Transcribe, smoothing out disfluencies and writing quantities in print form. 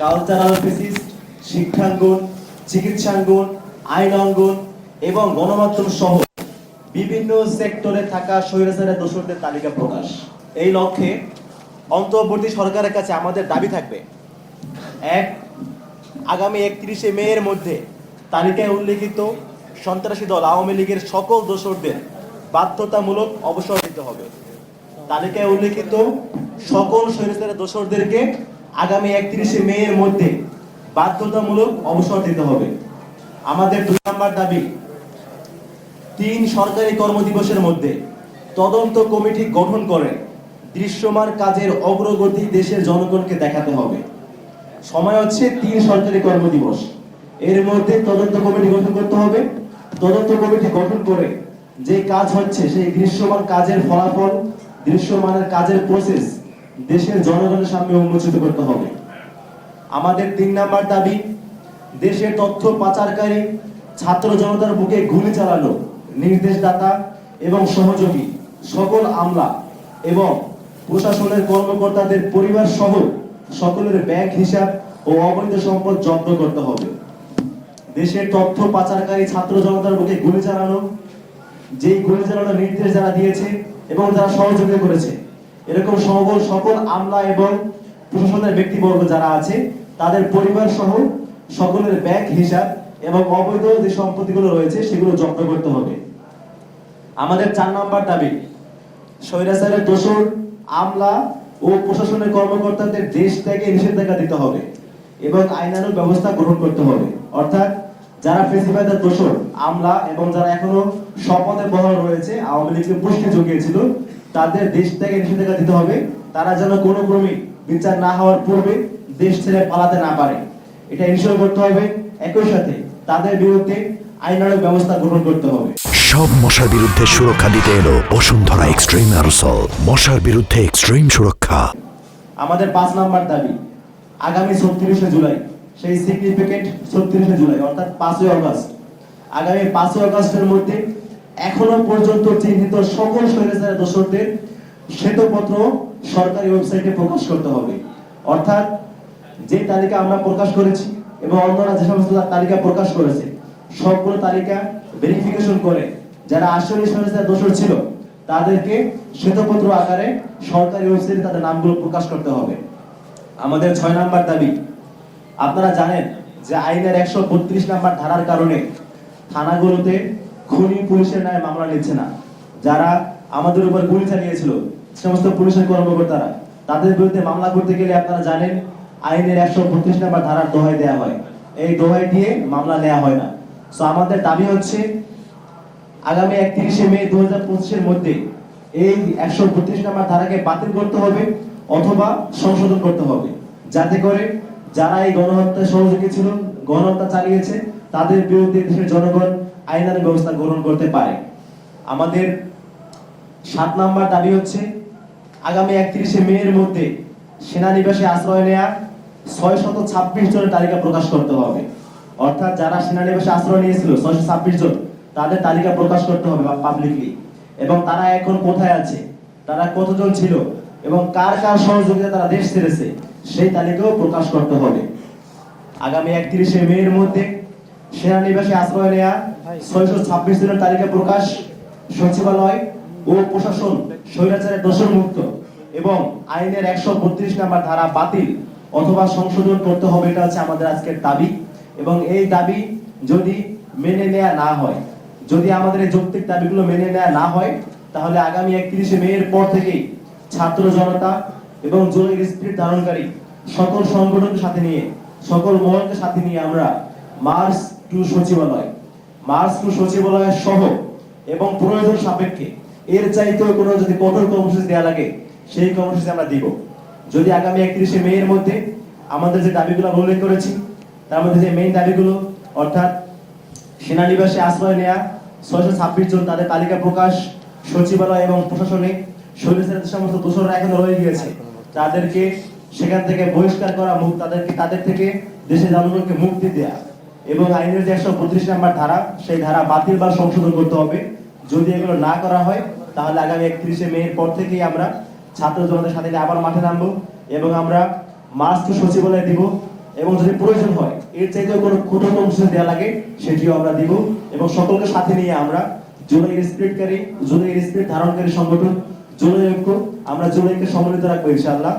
Cultural fascist, শিক্ষাঙ্গন, চিকিৎসাঙ্গন, আইন অঙ্গন এবং গণমাধ্যম সহ বিভিন্ন সেক্টরে থাকা স্বৈরাচারের দোষরদের তালিকা প্রকাশ। এই লক্ষ্যে অন্তর্বর্তী সরকারের কাছে আমাদের দাবি থাকবে, এক, আগামী 31শে মে এর মধ্যে তালিকায় উল্লেখিত সন্ত্রাসী দল আওয়ামী লীগের সকল দোষরদের বাধ্যতামূলক অবসর দিতে হবে। তালিকায় উল্লেখিত সকল স্বৈরাচারের দোষরদেরকে আগামী 31শে মে এর মধ্যে বাধ্যতামূলক অবসর দিতে হবে। আমাদের 2 নম্বর দাবি, 3 সরকারি কর্মদিবসের মধ্যে তদন্ত কমিটি গঠন করে দৃশ্যমান কাজের অগ্রগতি দেশের জনগণকে দেখাতে হবে। সময় হচ্ছে 3 সরকারি কর্মদিবস, এর মধ্যে তদন্ত কমিটি গঠন করতে হবে। তদন্ত কমিটি গঠন করে যে কাজ হচ্ছে সেই দৃশ্যমান কাজের ফলাফল, দৃশ্যমানের কাজের প্রসেস দেশের জনগণের সামনে উন্মোচিত করতে হবে। আমাদের 3 নম্বর দাবি, দেশের তথ্য পাচারকারী ছাত্র জনতার বুকে গুলি চালানো নির্দেশদাতা এবং সহযোগী সকল আমলা এবং প্রশাসনের কর্মকর্তাদের পরিবার সহ সকলের ব্যাংক হিসাব ও অবৈধ সম্পদ জব্দ করতে হবে। দেশের তথ্য পাচারকারী ছাত্র জনতার বুকে গুলি চালানো, যেই গুলি চালানোর নির্দেশ যারা দিয়েছে এবং যারা সহযোগিতা করেছে, এরকম সকল আমলা এবং প্রশাসনের ব্যক্তিবর্গ যারা আছে তাদের পরিবার সহ সকলের ব্যাংক হিসাব এবং অবৈধ যে সম্পত্তিগুলো রয়েছে সেগুলো জব্দ করতে হবে। আমাদের 4 নম্বর দাবি, স্বৈরাচারের দোষর আমলা ও প্রশাসনের কর্মকর্তাদের দেশ থেকে নিষেধাজ্ঞা দিতে হবে এবং আইনানুগ ব্যবস্থা গ্রহণ করতে হবে। অর্থাৎ যারা ফেসিবাদের দোষর আমলা এবং যারা এখনো শপথে বহাল রয়েছে, আওয়ামী লীগকে পুষ্টি জুগিয়েছিল, তাদের দেশ থেকে নিষেধাজ্ঞা দিতে হবে। তারা যেন কোনো ক্রমে বিচার না হওয়ার পূর্বে দেশ ছেড়ে পালাতে না পারে, এটা ইনশিওর করতে হবে। একই সাথে তাদের বিরুদ্ধে আইনানুগ ব্যবস্থা গ্রহণ করতে হবে। সব মশার বিরুদ্ধে সুরক্ষা দিতে এলো বসুন্ধরা এক্সট্রিম অ্যারোসল, মশার বিরুদ্ধে এক্সট্রিম সুরক্ষা। আমাদের 5 নম্বর দাবি, আগামী 36শে জুলাই, সেই সিগনিফিকেন্ট 36শে জুলাই অর্থাৎ 5ই আগস্ট, আগামী 5ই আগস্টের মধ্যে এখনো পর্যন্ত চিহ্নিত সকল স্বৈরাচারের দোষরদের শ্বেতপত্র সরকারি ওয়েবসাইটে প্রকাশ করতে হবে। অর্থাৎ যে তালিকা আমরা প্রকাশ করেছি এবং অন্যরা যে সমস্ত তালিকা প্রকাশ করেছে সবগুলো তালিকা ভেরিফিকেশন করে যারা আসলে স্বৈরাচারের দোষর ছিল তাদেরকে শ্বেতপত্র আকারে সরকারি ওয়েবসাইটে তাদের নামগুলো প্রকাশ করতে হবে। আমাদের 6 নম্বর দাবি, আপনারা জানেন যে আইনের 132 নম্বর ধারার কারণে থানাগুলোতে খুনি পুলিশের নামে মামলা নিচ্ছে না। যারা আমাদের উপর গুলি চালিয়েছিল সমস্ত পুলিশের কর্মকর্তারা, তাদের বিরুদ্ধে মামলা করতে গেলে আপনারা জানেন আইনের 132 নম্বর ধারার দোহাই দেওয়া হয়, এই দোহাই দিয়ে মামলা নেওয়া হয় না। সো আমাদের দাবি হচ্ছে আগামী 31শে মে 2025 এর মধ্যে এই 132 নম্বর ধারাকে বাতিল করতে হবে অথবা সংশোধন করতে হবে, যাতে করে যারা এই গণহত্যায় সহযোগী ছিল, গণহত্যা চালিয়েছে, তাদের বিরুদ্ধে দেশের জনগণ আইনানুগ ব্যবস্থা গ্রহণ করতে পারে। আমাদের 7 নম্বর দাবি হচ্ছে আগামী 31শে মে এর মধ্যে সেনানিবাসে আশ্রয় নেয়া 626 জনের তালিকা প্রকাশ করতে হবে। অর্থাৎ যারা সেনানিবাসে আশ্রয় নিয়েছিল 626 জন, তাদের তালিকা প্রকাশ করতে হবে পাবলিকলি, এবং তারা এখন কোথায় আছে, তারা কতজন ছিল এবং কার কার সহযোগিতা তারা দেশ ছেড়েছে সেই তালিকাও প্রকাশ করতে হবে। আগামী 31শে মে এর মধ্যে সেনানিবাসে আশ্রয় নেয়া 626 জনের তালিকা প্রকাশ, সচিবালয় ও প্রশাসন স্বৈরাচারের দোষর মুক্ত এবং আইনের 132 নম্বর ধারা বাতিল অথবা সংশোধন করতে হবে, এটা হচ্ছে আমাদের আজকের দাবি। এবং এই দাবি যদি মেনে নেওয়া না হয়, যদি আমাদের এই যৌক্তিক দাবিগুলো মেনে নেওয়া না হয়, তাহলে আগামী 31শে মে এর পর থেকেই ছাত্র জনতা এবং জুলাই স্পিরিট ধারণকারী সকল সংগঠনকে সাথে নিয়ে, সকল মহলকে সাথে নিয়ে আমরা মার্চ টু সচিবালয় সহ এবং প্রয়োজন সাপেক্ষে এর চাইতেও কোনো যদি কঠোর কর্মসূচি দেওয়া লাগে সেই কর্মসূচি আমরা দিব। যদি আগামী 31শে মে এর মধ্যে আমাদের যে দাবিগুলো উল্লেখ করেছি তার মধ্যে যে মেইন দাবিগুলো, অর্থাৎ সেনানিবাসে আশ্রয় নেয়া 626 জন, তাদের তালিকা প্রকাশ, সচিবালয় এবং প্রশাসনে স্বৈরাচারের সমস্ত দোষররা এখনো রয়ে গিয়েছে তাদেরকে সেখান থেকে বহিষ্কার করা, তাদের থেকে দেশের জনগণকে মুক্তি দেয়া এবং আইনের যে 132 নম্বর ধারা সেই ধারা বাতিল বা সংশোধন করতে হবে। যদি এগুলো না করা হয় তাহলে আগামী 31শে মে এর পর থেকেই আমরা ছাত্র জনতার সাথে আবার মাঠে নামবো এবং আমরা মার্চ টু সচিবালয় দিব এবং যদি প্রয়োজন হয় এর চাইতেও কোনো ক্ষুদ্র কর্মসূচি দেওয়া লাগে সেটিও আমরা দিব এবং সকলকে সাথে নিয়ে আমরা জুলাইয়ের স্পিরিটকারী জুলাইয়ের স্পিরিট ধারণকারী সংগঠন জুলাই ঐক্য আমরা জুলাইকে সম্মিলিত রাখবো ইনশাআল্লাহ।